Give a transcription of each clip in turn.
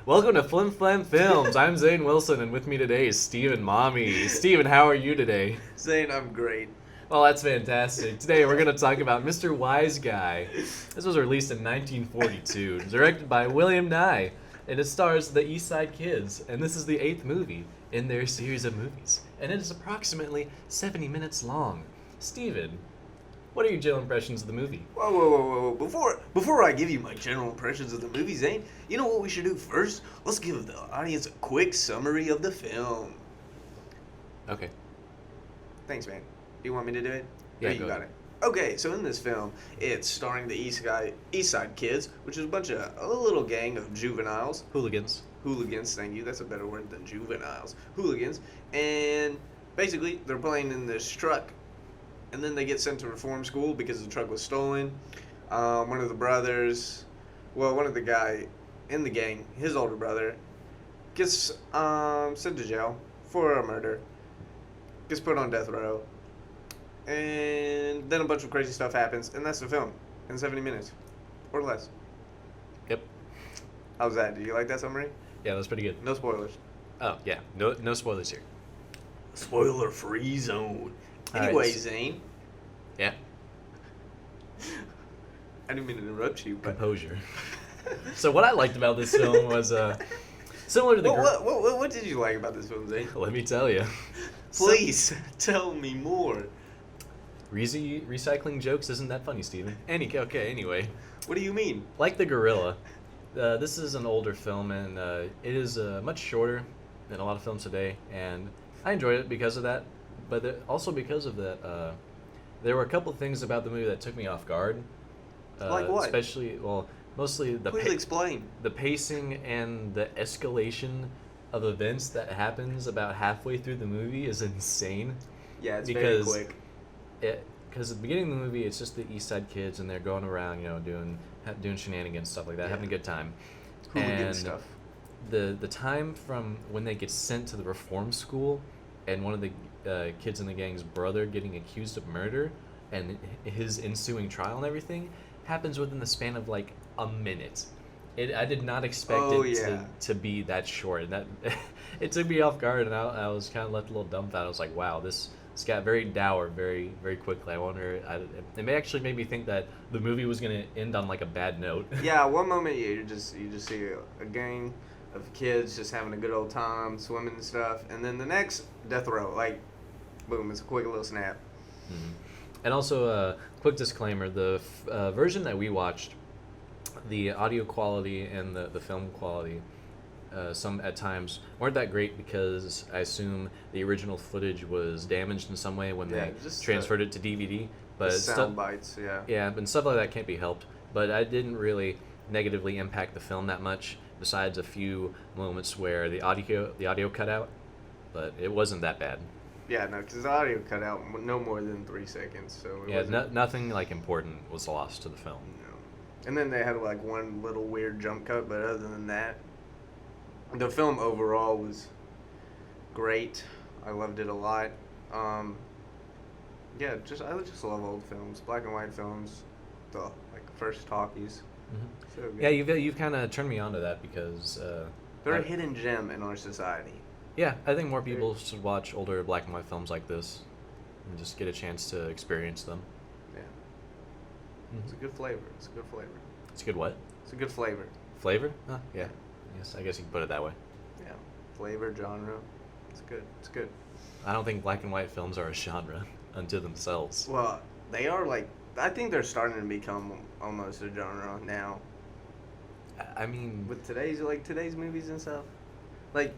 Welcome to Flim Flam Films. I'm Zane Wilson, and with me today is Steven Mommy. Steven, how are you today? Zane, I'm great. Well, that's fantastic. Today we're going to talk about Mr. Wise Guy. This was released in 1942, directed by William Nye, and it stars the East Side Kids, and this is the 8th movie in their series of movies, and it is approximately 70 minutes long. Steven, what are your general impressions of the movie? Whoa. Before I give you my general impressions of the movie, Zane, you know what we should do first? Let's give the audience a quick summary of the film. Okay. Thanks, man. Do you want me to do it? Yeah, Or you go got ahead. it. Okay, so in this film, it's starring the East Side Kids, which is a little gang of juveniles. Hooligans. Hooligans, thank you. That's a better word than juveniles. Hooligans. And basically, they're playing in this truck. And then they get sent to reform school because the truck was stolen. One of the guy in the gang, his older brother, gets sent to jail for a murder. Gets put on death row. And then a bunch of crazy stuff happens. And that's the film in 70 minutes. Or less. Yep. How's that? Do you like that summary? Yeah, that's pretty good. No spoilers. Oh, yeah. No spoilers here. Spoiler-free zone. All right. Anyway, Zane. Yeah. I didn't mean to interrupt you, but... Composure. So what I liked about this film was similar to the. What did you like about this film, Zane? Let me tell you. Please tell me more. Recycling jokes isn't that funny, Steven. Anyway, What do you mean? like the gorilla, this is an older film and it is much shorter than a lot of films today, and I enjoyed it because of that. But also because of that, there were a couple things about the movie that took me off guard. Like what? Especially, well, mostly Please explain. the pacing and the escalation of events that happens about halfway through the movie is insane. Yeah, it's Because- very quick. Because at the beginning of the movie, it's just the East Side Kids, and they're going around, doing shenanigans, stuff like that, Yeah. having a good time. Hooligan And stuff. the time from when they get sent to the reform school, and one of the kids in the gang's brother getting accused of murder, and his ensuing trial and everything, happens within the span of like a minute. I did not expect Oh, it yeah. to be that short. And that it took me off guard, and I was kind of left a little dumbfounded. I was like, wow, this got very dour very, very quickly. I wonder, it may actually made me think that the movie was going to end on like a bad note. Yeah, one moment you just see a gang of kids just having a good old time, swimming and stuff, and then the next, death row. Like, boom, it's a quick little snap. Mhm. And also, quick disclaimer: the version that we watched, the audio quality and the film quality, some at times weren't that great because I assume the original footage was damaged in some way when Yeah, they just transferred it to DVD. But The stuff, sound bites, yeah. yeah, and stuff like that can't be helped. But I didn't really negatively impact the film that much, besides a few moments where the audio cut out, but it wasn't that bad. Yeah, no, because the audio cut out no more than 3 seconds, so it Yeah, wasn't... nothing like important was lost to the film. No. And then they had like one little weird jump cut, but other than that, the film overall was great. I loved it a lot. Yeah, I just love old films, black and white films, the like first talkies. Mhm. So good. Yeah, you've kind of turned me on to that because They're I- a hidden gem in our society. yeah, I think more people should watch older black and white films like this and just get a chance to experience them. Yeah, Mhm. it's a good flavor. It's a good flavor. It's a good what? It's a good flavor. Flavor? Huh, yeah. Yes, I guess you can put it that way. Yeah, flavor, genre. It's good. It's good. I don't think black and white films are a genre unto themselves. Well, they are like. I think they're starting to become almost a genre now. I mean, With today's movies and stuff, like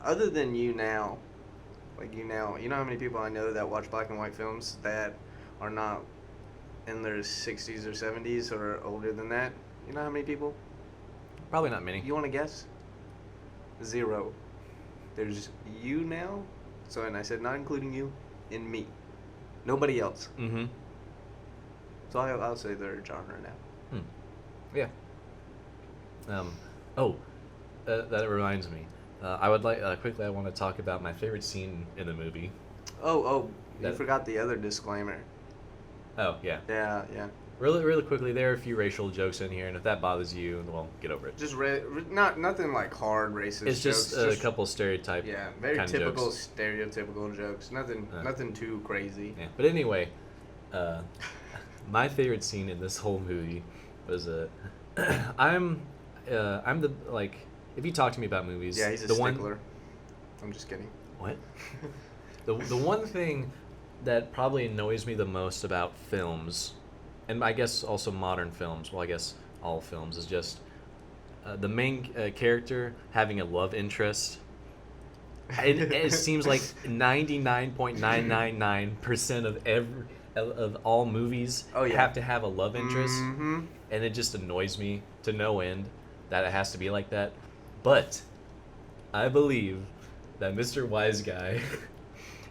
other than you now, you know how many people I know that watch black and white films that are not in their 60s or 70s or older than that. You know how many people? probably not many. You want to guess? 0. There's you now, and I said not including you, and me. Nobody else. Mm-hmm. So I'll say they're a genre now. Yeah. Oh, that reminds me. I would like quickly. I want to talk about my favorite scene in the movie. Oh, you That- forgot the other disclaimer. Oh yeah. Yeah. Really quickly, there are a few racial jokes in here, and if that bothers you, well, get over it. Just not nothing like hard racist. It's just jokes, a couple stereotype. yeah, very kind of typical jokes. stereotypical jokes. Nothing too crazy. Yeah. But anyway, my favorite scene in this whole movie was I'm the like if you talk to me about movies, Yeah, he's a the stickler. I'm just kidding. What? The one thing that probably annoys me the most about films, and I guess also modern films, well, I guess all films, is just the main character having a love interest. It seems like 99.999% of all movies Oh, yeah. have to have a love interest, Mm-hmm. and it just annoys me to no end that it has to be like that. But I believe that Mr. Wise Guy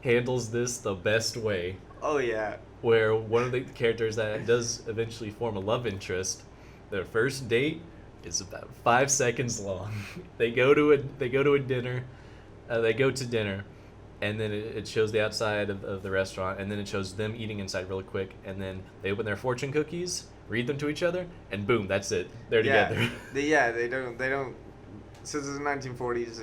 handles this the best way, Oh yeah. where one of the characters that does eventually form a love interest, their first date is about 5 seconds long. They go to a dinner, they go to dinner, and then it shows the outside of the restaurant, and then it shows them eating inside really quick, and then they open their fortune cookies, read them to each other, and boom, that's it. They're together. They don't. Since it's the 1940s,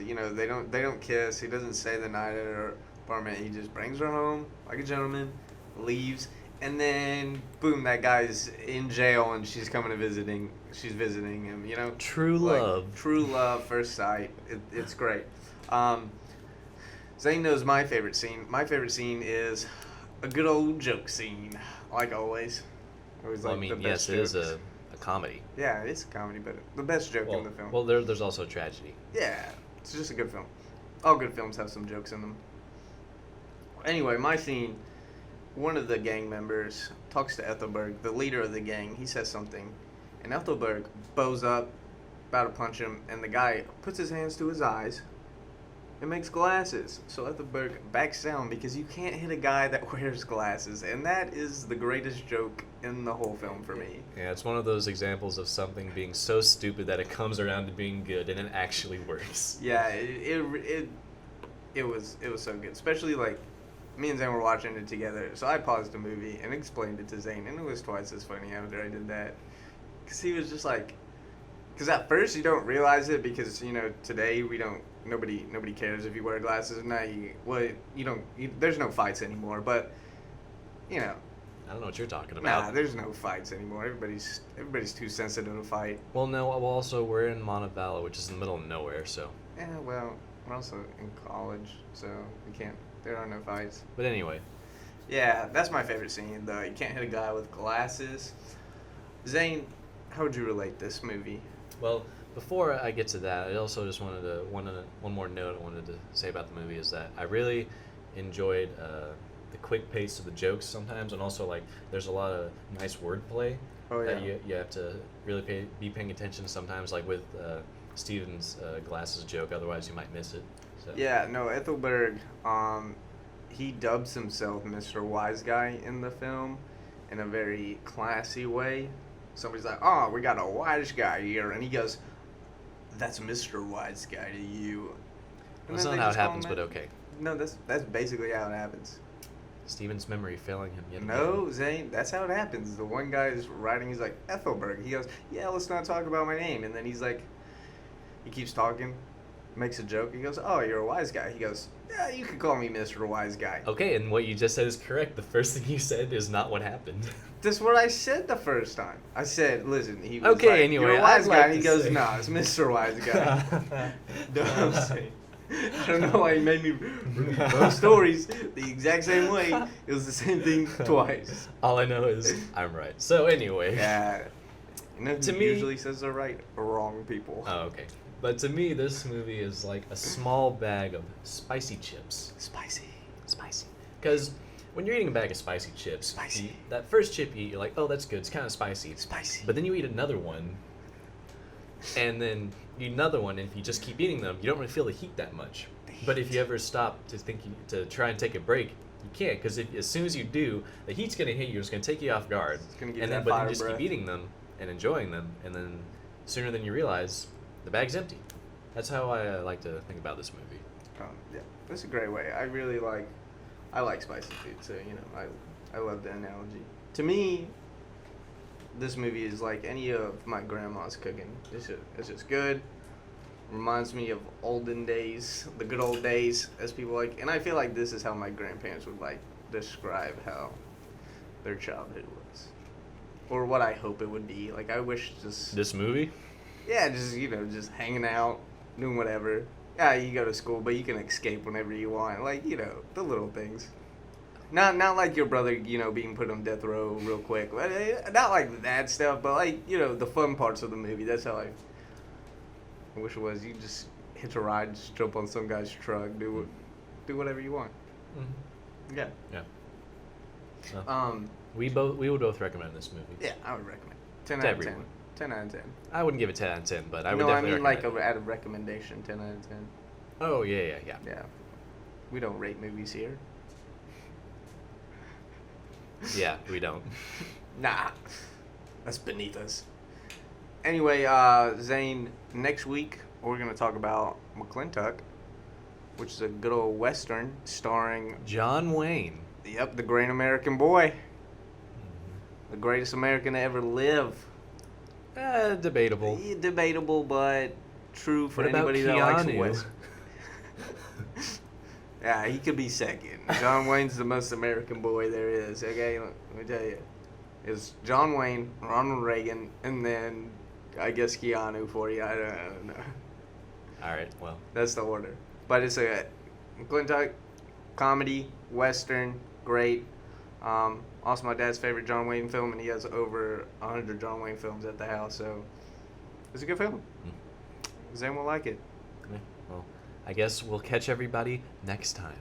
they don't kiss. He doesn't stay the night at her apartment. He just brings her home like a gentleman, leaves, and then boom, that guy's in jail, and she's visiting him. True Like, love. true love, first sight. It's great. Zane knows my favorite scene. My favorite scene is a good old joke scene, like always. Always Well, I like mean, the best yes, it is jokes. a comedy. Yeah, it's a comedy, but the best joke in the film. Well, there's also tragedy. Yeah, it's just a good film. All good films have some jokes in them. Anyway, my scene, one of the gang members talks to Ethelberg, the leader of the gang. He says something, and Ethelberg bows up, about to punch him, and the guy puts his hands to his eyes and makes glasses. So Ethelberg backs down because you can't hit a guy that wears glasses, and that is the greatest joke in the whole film for me. Yeah, it's one of those examples of something being so stupid that it comes around to being good, and it actually works. Yeah, it was so good, especially like me and Zane were watching it together. So I paused the movie and explained it to Zane, and it was twice as funny after I did that, because he was just like, because at first you don't realize it because today we don't. Nobody cares if you wear glasses or not. There's no fights anymore, but I don't know what you're talking about. nah, there's no fights anymore. Everybody's too sensitive to fight. Well, no. Well, also we're in Montevallo, which is in the middle of nowhere. So, Yeah, well, we're also in college, so we can't. There are no fights. but anyway, Yeah, that's my favorite scene. Though you can't hit a guy with glasses. Zane, how would you relate this movie? well, before I get to that, I also just one more note I wanted to say about the movie is that I really enjoyed the quick pace of the jokes sometimes, and also like there's a lot of nice wordplay Oh that you have to really be paying attention sometimes, like with Steven's glasses joke. Otherwise, you might miss it. So. Yeah, no, Ethelberg, he dubs himself Mr. Wise Guy in the film in a very classy way. Somebody's like, "Oh, we got a wise guy here," and he goes, "That's Mr. Wise Guy to you." And That's then not they how it just call happens, him but that. okay. No, that's basically how it happens. Steven's memory failing him yet No, again. Zane, that's how it happens. The one guy is writing, he's like, Ethelberg. He goes, "Yeah, let's not talk about my name." And then he's like, he keeps talking, makes a joke. He goes, "Oh, you're a wise guy." He goes, "Yeah, you can call me Mr. Wise Guy." Okay, and what you just said is correct. The first thing you said is not what happened. That's what I said the first time. I said, "Listen," he was Okay, like, anyway, "You're a wise I'd guy." like And he to goes, say- "No, it's Mr. Wise Guy." No, I'm saying. I don't know why he made me repeat both stories the exact same way. It was the same thing twice. All I know is I'm right. So anyway. Yeah. Who To me- usually says they're right or wrong people. Oh, okay. But to me, this movie is like a small bag of spicy chips. Spicy. Spicy. Because when you're eating a bag of spicy chips, Spicy. that first chip you eat, you're like, oh, that's good. It's kind of spicy. Spicy. But then you eat another one, and then you eat another one, and if you just keep eating them, you don't really feel the heat that much. But if you ever stop to try and take a break, you can't, because as soon as you do, the heat's gonna hit you. It's gonna take you off guard. It's gonna give and you then, that but then fire you just breath. keep eating them and enjoying them, and then sooner than you realize, the bag's empty. That's how I like to think about this movie. Yeah, that's a great way. I like spicy food, so I love the analogy. To me, this movie is like any of my grandma's cooking. It's just good. Reminds me of olden days, the good old days, as people like. And I feel like this is how my grandparents would like describe how their childhood was, or what I hope it would be. Like I wish just This movie? yeah, just just hanging out, doing whatever. Yeah, you go to school, but you can escape whenever you want. Like the little things. Not like your brother, being put on death row real quick. Not like that stuff, but like the fun parts of the movie. That's how I wish it was. You just hitch a ride, just jump on some guy's truck, do whatever you want. Mm-hmm. Yeah. Yeah. We would both recommend this movie. Yeah, I would recommend. 10 To out of 10. everyone. 10 out of 10. I wouldn't give it 10 out of 10, but I would No, I definitely mean like recommend out of recommendation, 10 out of 10. it. Oh, yeah. Yeah. We don't rate movies here. Yeah, we don't. Nah. That's beneath us. Anyway, Zane, next week we're going to talk about McClintock, which is a good old Western starring, John Wayne. the great American boy. The greatest American to ever live. Debatable. Debatable, but true for What about anybody that likes Keanu? West. Yeah, he could be second. John Wayne's the most American boy there is. Okay, let me tell you, it's John Wayne, Ronald Reagan, and then I guess Keanu for you. I don't know. All right, well. That's the order. But it's a McClintock comedy, Western, great. Also, my dad's favorite John Wayne film, and he has over 100 John Wayne films at the house, so it's a good film. Zane will like it. Yeah, well, I guess we'll catch everybody next time.